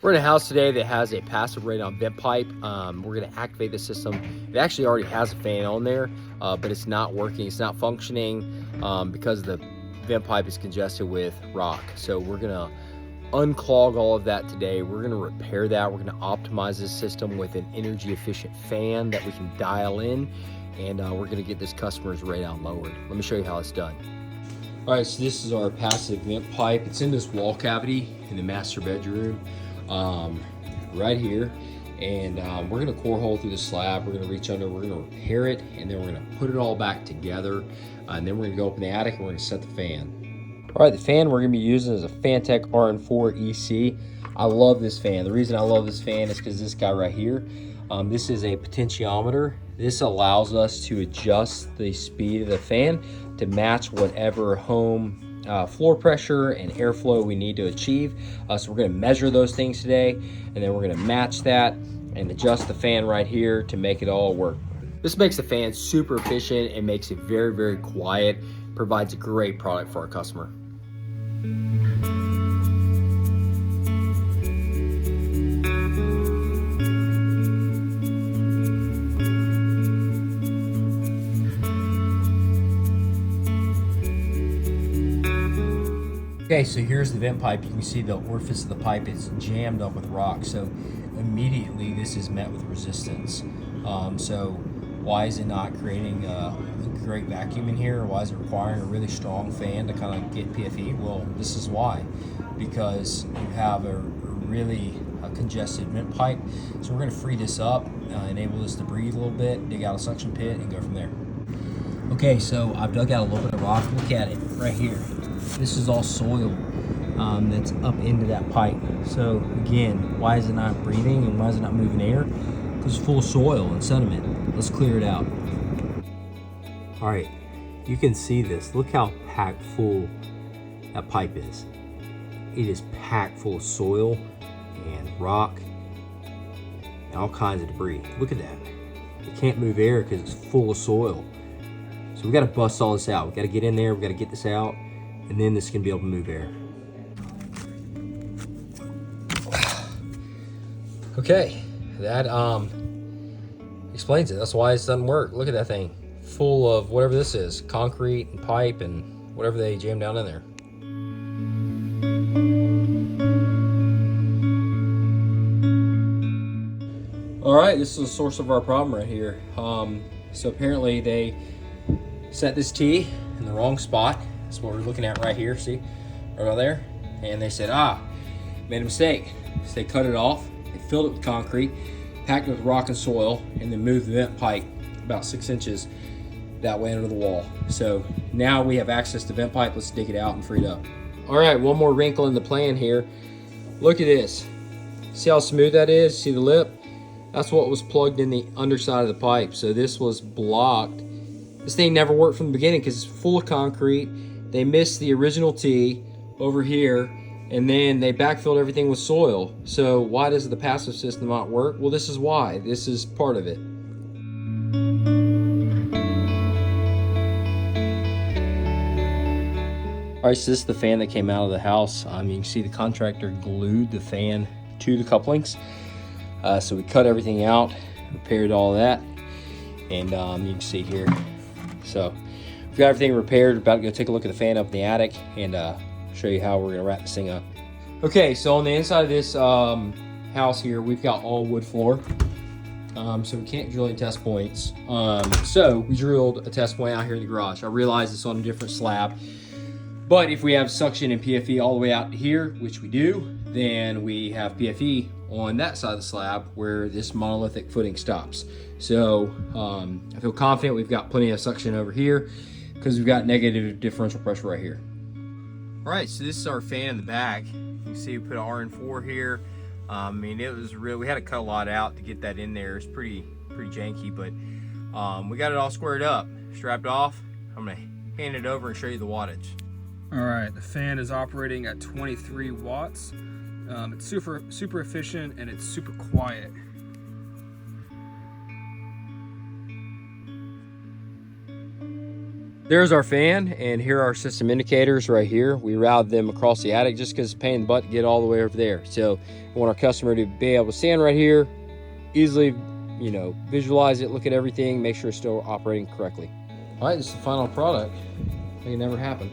We're in a house today that has a passive radon vent pipe. We're going to activate the system. It actually already has a fan on there, but it's not working. It's not functioning because the vent pipe is congested with rock. So we're going to unclog all of that today. We're going to repair that. We're going to optimize this system with an energy efficient fan that we can dial in, and we're going to get this customer's radon lowered. Let me show you how it's done. All right, so this is our passive vent pipe. It's in this wall cavity in the master bedroom. Right here, and we're going to core hole through the slab. We're going to reach under, we're going to repair it, and then we're going to put it all back together, and then we're going to go up in the attic and we're going to set the fan. All right, the fan we're going to be using is a Fantech RN4 EC. I love this fan. The reason I love this fan is because this guy right here, this is a potentiometer. This allows us to adjust the speed of the fan to match whatever home floor pressure and airflow we need to achieve. So we're going to measure those things today, and then we're going to match that and adjust the fan right here to make it all work. This makes the fan super efficient and makes it very, very quiet. Provides a great product for our customer. Okay, so here's the vent pipe. You can see the orifice of the pipe is jammed up with rock. So immediately this is met with resistance. So why is it not creating a great vacuum in here? Why is it requiring a really strong fan to kind of get PFE? Well, this is why. Because you have a really congested vent pipe. So we're going to free this up, enable this to breathe a little bit, dig out a suction pit, and go from there. Okay, so I've dug out a little bit of rock. Look at it right here. This is all soil that's up into that pipe. So again, why is it not breathing and why is it not moving air? Because it's full of soil and sediment. Let's clear it out. All right, you can see this. Look how packed full that pipe is. It is packed full of soil and rock and all kinds of debris. Look at that. It can't move air because it's full of soil. So we got to bust all this out. We got to get in there. We got to get this out, and then this is gonna be able to move air. Okay, that explains it. That's why it doesn't work. Look at that thing, full of whatever this is, concrete and pipe and whatever they jam down in there. All right, this is the source of our problem right here. So apparently they set this T in the wrong spot. That's what we're looking at right here, see? Right about there. And they said, made a mistake. So they cut it off, they filled it with concrete, packed it with rock and soil, and then moved the vent pipe about 6 inches that way under the wall. So now we have access to vent pipe. Let's dig it out and free it up. All right, one more wrinkle in the plan here. Look at this. See how smooth that is? See the lip? That's what was plugged in the underside of the pipe. So this was blocked. This thing never worked from the beginning because it's full of concrete. They missed the original T over here, and then they backfilled everything with soil. So why does the passive system not work? Well, this is why. This is part of it. All right, so this is the fan that came out of the house. You can see the contractor glued the fan to the couplings. So we cut everything out, repaired all of that, and you can see here. So we've got everything repaired. We're about to go take a look at the fan up in the attic and show you how we're gonna wrap this thing up. Okay, so on the inside of this house here, we've got all wood floor. So we can't drill any test points. So we drilled a test point out here in the garage. I realize it's on a different slab, but if we have suction and PFE all the way out to here, which we do, then we have PFE on that side of the slab where this monolithic footing stops. So I feel confident we've got plenty of suction over here because we've got negative differential pressure right here. All right, so this is our fan in the back. You can see we put an RN4 here. I mean, it was real. We had to cut a lot out to get that in there. It's pretty janky, but we got it all squared up, strapped off. I'm gonna hand it over and show you the wattage. All right, the fan is operating at 23 watts. It's super efficient and it's super quiet. There's our fan, and here are our system indicators right here. We routed them across the attic just because it's a pain in the butt to get all the way over there. So we want our customer to be able to stand right here, easily, you know, visualize it, look at everything, make sure it's still operating correctly. All right, this is the final product. It never happened.